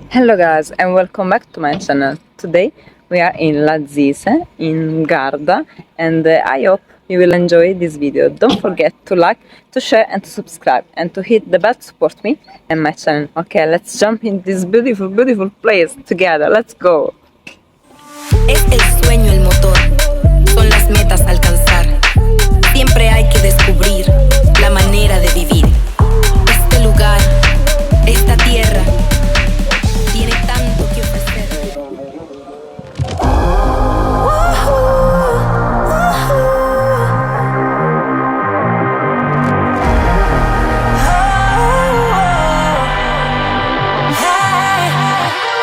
Hello guys and welcome back to my channel. Today we are in Lazise in Garda and I hope you will enjoy this video. Don't forget to like, to share and to subscribe and to hit the bell to support me and my channel. Okay, let's jump in this beautiful place together. Let's go! Es el sueño el motor, son las metas a alcanzar. Siempre hay que descubrir la manera de vivir. Este lugar, esta tierra, tiene tanto que ofrecer.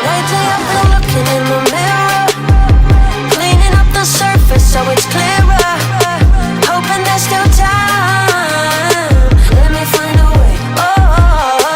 Lately I've been looking in the mirror, cleaning up the surface so it's clearer. Hoping there's still time. Let me find a way. Oh,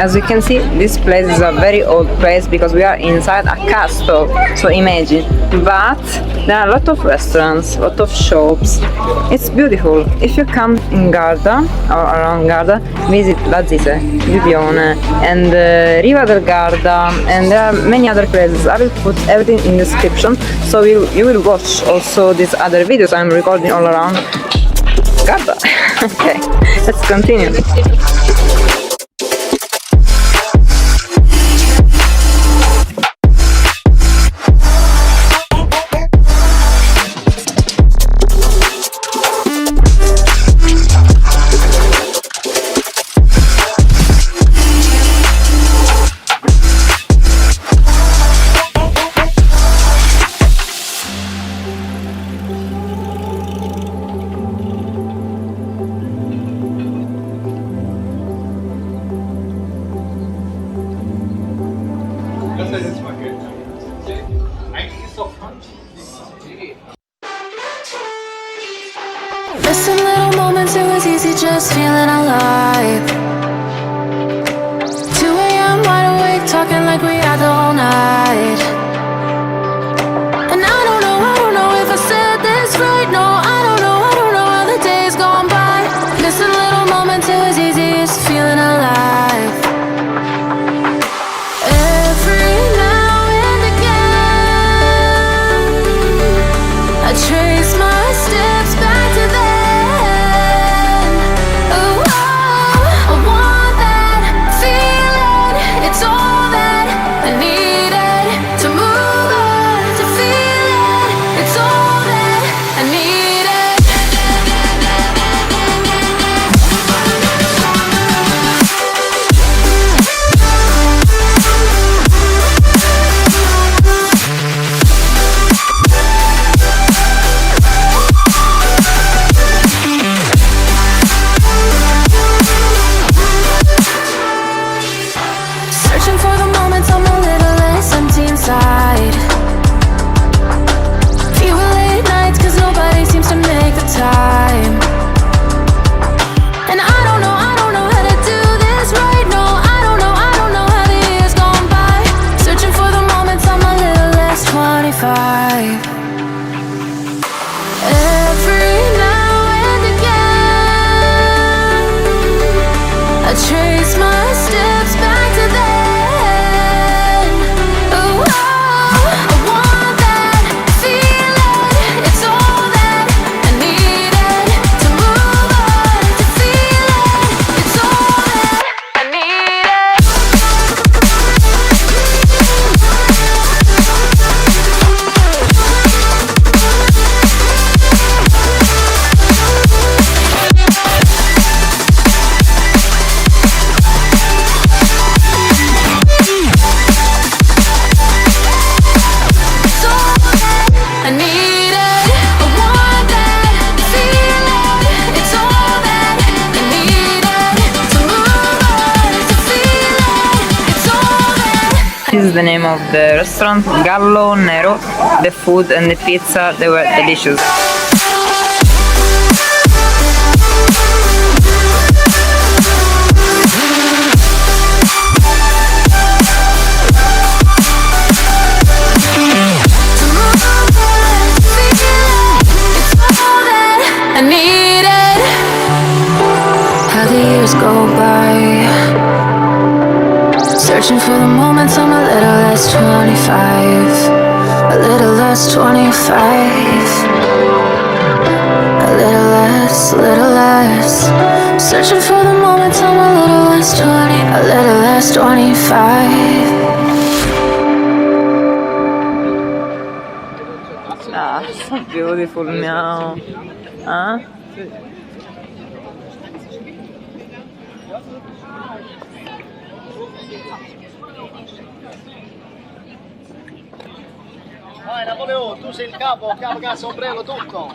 as you can see, this place is a very old place because we are inside a castle, so imagine. But there are a lot of restaurants, a lot of shops. It's beautiful. If you come in Garda or around Garda, visit Lazise, Bibione and Riva del Garda, and there are many other places. I will put everything in the description, so you will watch also these other videos I'm recording all around Garda. Okay, let's continue. Missing little moments, it was easy just feeling alive. 2 a.m. wide awake, talking like we had the whole night. And I don't know if I said this right. No, I don't know how the days gone by. Missing little moments, it was easy just feeling alive. Every now and again, I trace my steps back to then. Oh, I want that feeling. It's all that I needed to move on, to feel it. It's all that I needed. Searching for the moments I'm a little less empty inside. Fewer late nights, cause nobody seems to make the time. And I don't know how to do this right. No, I don't know how the years gone by. Searching for the moments I'm a little less 25. Every now and again, I trace my steps back to then. Oh, I want that feeling. It's all that I needed to move on, to feel it. It's all that I needed. It's all that I needed. I want that feeling. It's all that I needed to move on, to feel it. It's all that. This is the name of the restaurant, Gallo Nero. The food and the pizza, they were delicious. To move on, to feel it. It's all that I needed. How the years go by, searching for the moments I'm a little less 25. A little less 25. A little less. Searching for the moments I'm a little less 20. A little less 25. Ah, so beautiful now. Huh? Vai Napoleone, tu sei il capo che ha il sombrero tutto.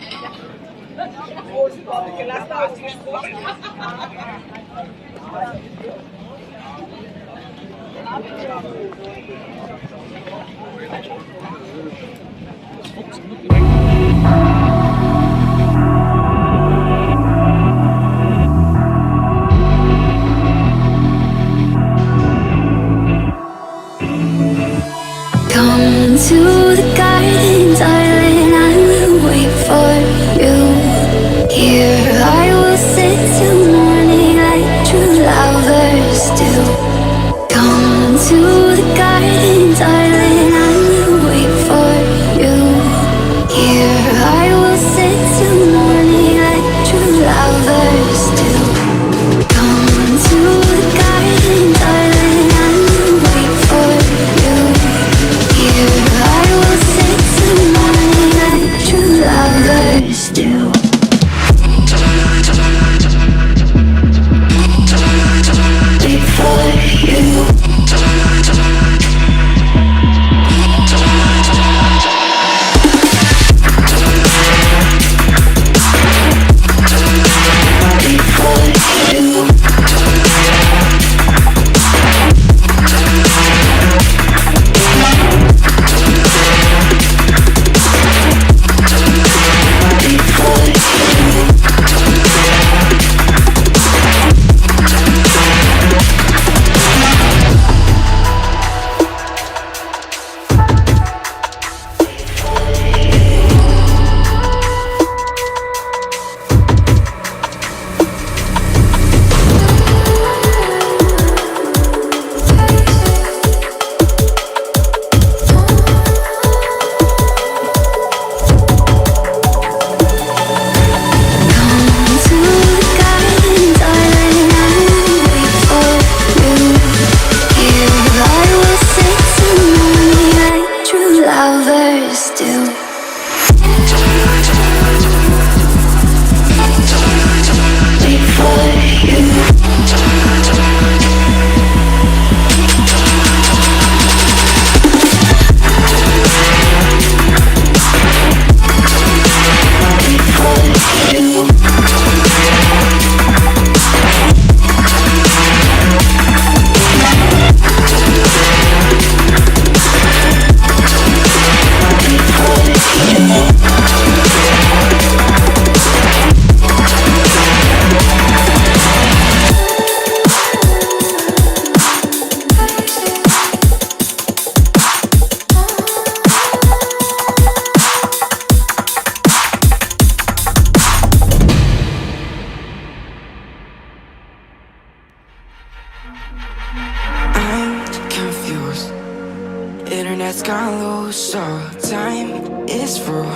can't lose, so time is through.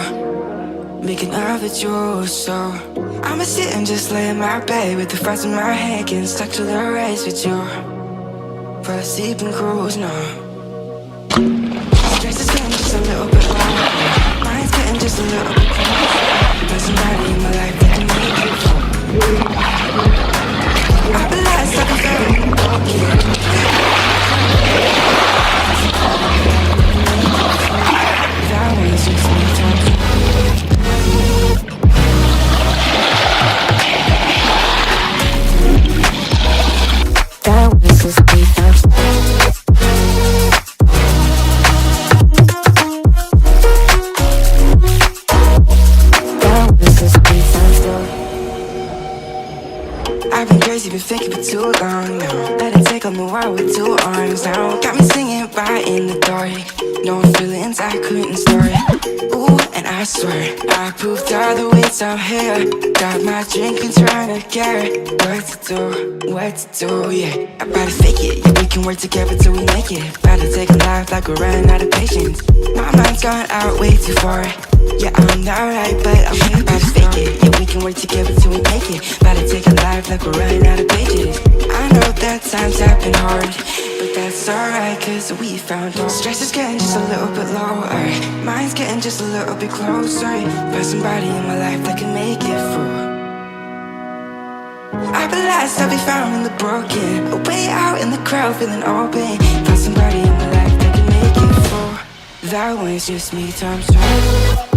Making love with you, so I'ma sit and just lay in my bed with the thoughts in my head, getting stuck to the race with you. Fall asleep and cruise now. Stress is getting just a little bit lower. Mind's getting just a little bit closer. There's somebody in my life that can make it fall. I've been lost like a fairy. That was just me talking. That was just me talking. I've been crazy, been thinking for too long now. Let it take on the world with two arms now. Got me singing right in the dark. No feelings I couldn't store it. Ooh, and I swear I proved all the ways I'm here. Got my drink and trying to get what to do, yeah. I better fake it, yeah, we can work together till we make it. Better take a life like we're running out of patience. My mind's gone out way too far. Yeah, I'm not right, but I'm here. Better fake it, yeah, we can work together till we make it. Better take a life like we're running out of pages. I know that times have been hard, but that's alright, cause we found out. Stress is getting just a little bit lower. Mine's getting just a little bit closer. There's somebody in my life that can make it through. I've been lost, I'll be found in the broken. A way out in the crowd, feeling open. Found somebody in my life that can make it through. That was just me times two.